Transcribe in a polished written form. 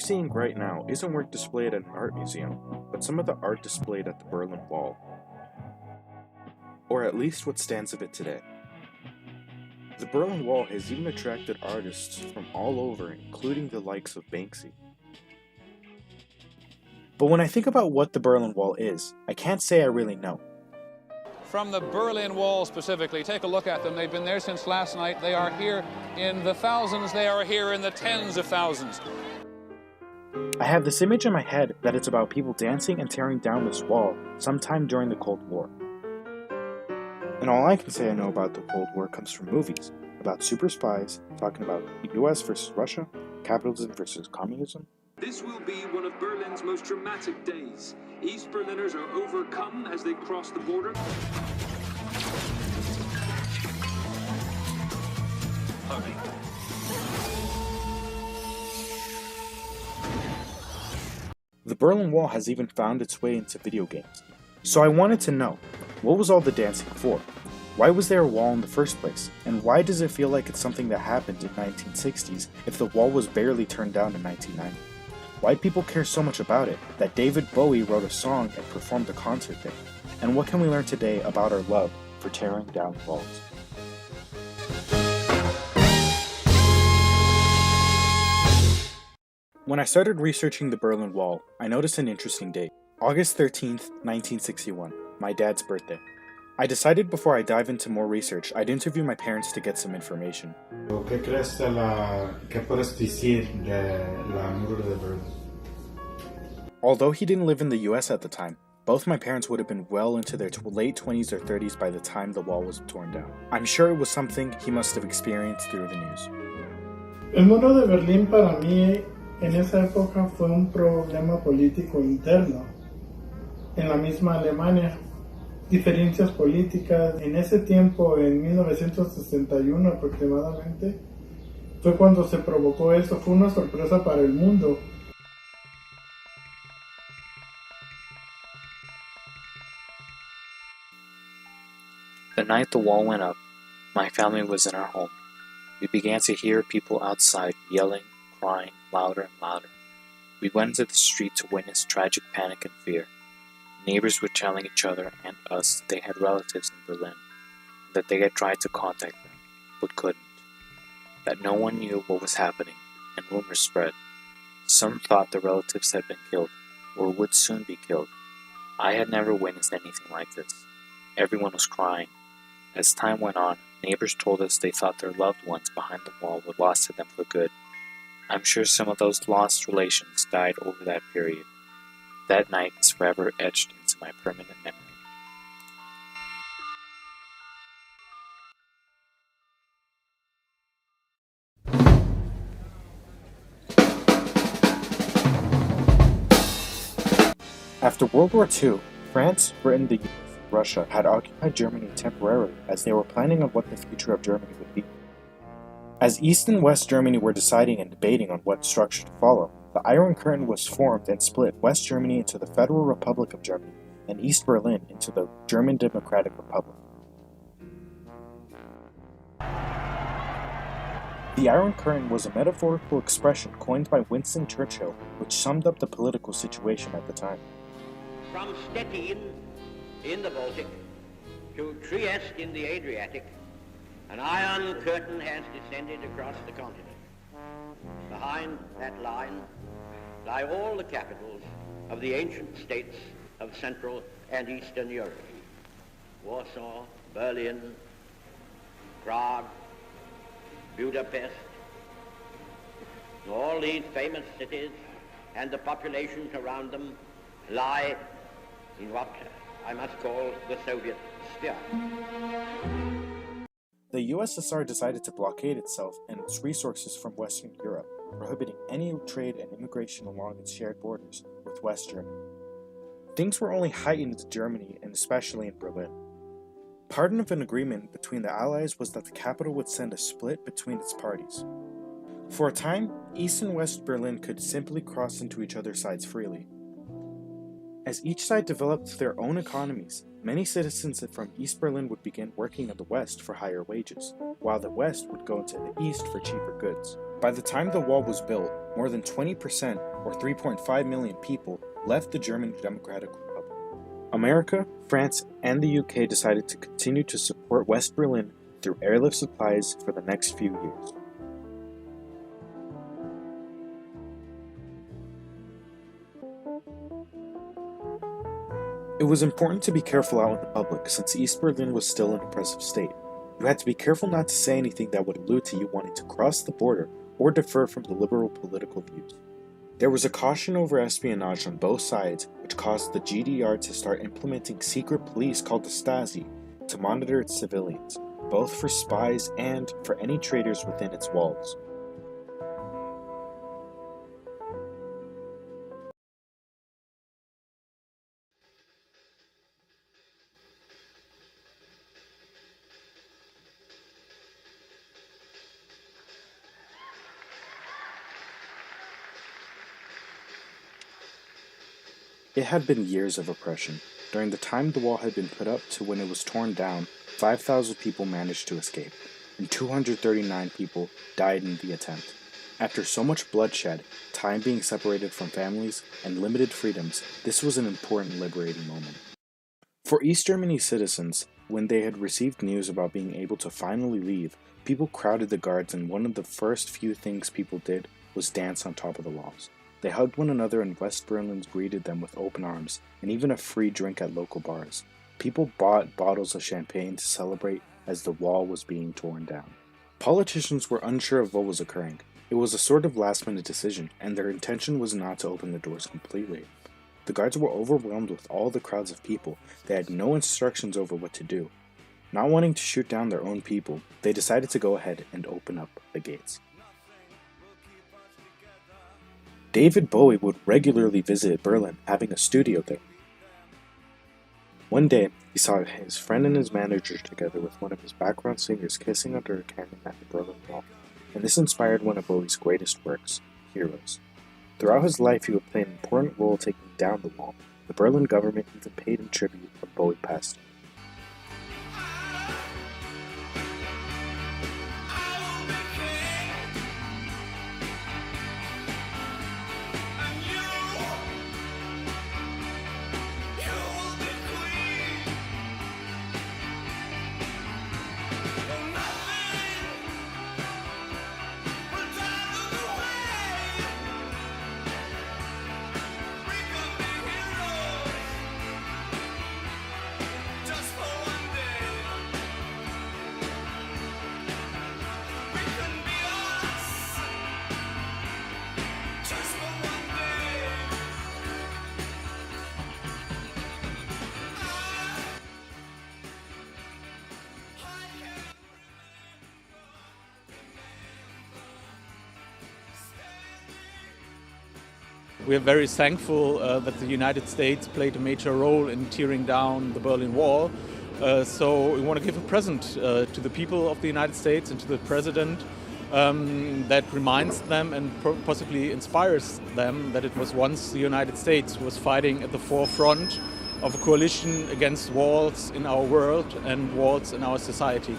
seeing right now isn't work displayed at an art museum, but some of the art displayed at the Berlin Wall. Or at least what stands of it today. The Berlin Wall has even attracted artists from all over, including the likes of Banksy. But when I think about what the Berlin Wall is, I can't say I really know. From the Berlin Wall specifically, take a look at them. They've been there since last night. They are here in the thousands. They are here in the tens of thousands. I have this image in my head that it's about people dancing and tearing down this wall sometime during the Cold War. And all I can say I know about the Cold War comes from movies, about super spies, talking about the US versus Russia, capitalism versus communism. This will be one of Berlin's most dramatic days. East Berliners are overcome as they cross the border. Hurry. The Berlin Wall has even found its way into video games. So I wanted to know, what was all the dancing for? Why was there a wall in the first place? And why does it feel like it's something that happened in the 1960s if the wall was barely turned down in 1990? Why people care so much about it that David Bowie wrote a song and performed a concert there? And what can we learn today about our love for tearing down walls? When I started researching the Berlin Wall, I noticed an interesting date. August 13th, 1961, my dad's birthday. I decided before I dive into more research, I'd interview my parents to get some information. ¿Qué crees qué puedes decir de la muro de Berlin? Although he didn't live in the US at the time, both my parents would have been well into their late 20s or 30s by the time the wall was torn down. I'm sure it was something he must have experienced through the news. El muro de Berlín para mí en esa época fue un problema político interno. En la misma Alemania, diferencias políticas. En ese tiempo, en 1961 aproximadamente, fue cuando se provocó eso. Fue una sorpresa para el mundo. The night the wall went up, my family was in our home. We began to hear people outside yelling, crying, louder and louder. We went into the street to witness tragic panic and fear. Neighbors were telling each other and us that they had relatives in Berlin, and that they had tried to contact them, but couldn't. That no one knew what was happening, and rumors spread. Some thought the relatives had been killed, or would soon be killed. I had never witnessed anything like this. Everyone was crying. As time went on, neighbors told us they thought their loved ones behind the wall were lost to them for good. I'm sure some of those lost relations died over that period. That night is forever etched into my permanent memory. After World War II, France, Britain, the US, and Russia had occupied Germany temporarily as they were planning on what the future of Germany would be. As East and West Germany were deciding and debating on what structure to follow, the Iron Curtain was formed and split West Germany into the Federal Republic of Germany and East Berlin into the German Democratic Republic. The Iron Curtain was a metaphorical expression coined by Winston Churchill, which summed up the political situation at the time. From Stettin in the Baltic to Trieste in the Adriatic, an iron curtain has descended across the continent. Behind that line lie all the capitals of the ancient states of Central and Eastern Europe. Warsaw, Berlin, Prague, Budapest. All these famous cities and the populations around them lie in what I must call the Soviet sphere. The USSR decided to blockade itself and its resources from Western Europe, prohibiting any trade and immigration along its shared borders with West Germany. Things were only heightened in Germany and especially in Berlin. Part of an agreement between the Allies was that the capital would send a split between its parties. For a time, East and West Berlin could simply cross into each other's sides freely. As each side developed their own economies, many citizens from East Berlin would begin working in the West for higher wages, while the West would go into the East for cheaper goods. By the time the wall was built, more than 20%, or 3.5 million people, left the German Democratic Republic. America, France, and the UK decided to continue to support West Berlin through airlift supplies for the next few years. It was important to be careful out in the public since East Berlin was still an oppressive state. You had to be careful not to say anything that would allude to you wanting to cross the border or differ from the liberal political views. There was a caution over espionage on both sides, which caused the GDR to start implementing secret police called the Stasi to monitor its civilians, both for spies and for any traitors within its walls. It had been years of oppression. During the time the wall had been put up to when it was torn down, 5,000 people managed to escape, and 239 people died in the attempt. After so much bloodshed, time being separated from families, and limited freedoms, this was an important liberating moment. For East Germany citizens, when they had received news about being able to finally leave, people crowded the guards, and one of the first few things people did was dance on top of the walls. They hugged one another, and West Berliners greeted them with open arms, and even a free drink at local bars. People bought bottles of champagne to celebrate as the wall was being torn down. Politicians were unsure of what was occurring. It was a sort of last-minute decision, and their intention was not to open the doors completely. The guards were overwhelmed with all the crowds of people. They had no instructions over what to do. Not wanting to shoot down their own people, they decided to go ahead and open up the gates. David Bowie would regularly visit Berlin, having a studio there. One day, he saw his friend and his manager together with one of his background singers kissing under a cannon at the Berlin Wall, and this inspired one of Bowie's greatest works, Heroes. Throughout his life, he would play an important role taking down the wall. The Berlin government even paid him tribute when Bowie passed. We are very thankful that the United States played a major role in tearing down the Berlin Wall. So we want to give a present to the people of the United States and to the President that reminds them and possibly inspires them that it was once the United States who was fighting at the forefront of a coalition against walls in our world and walls in our society.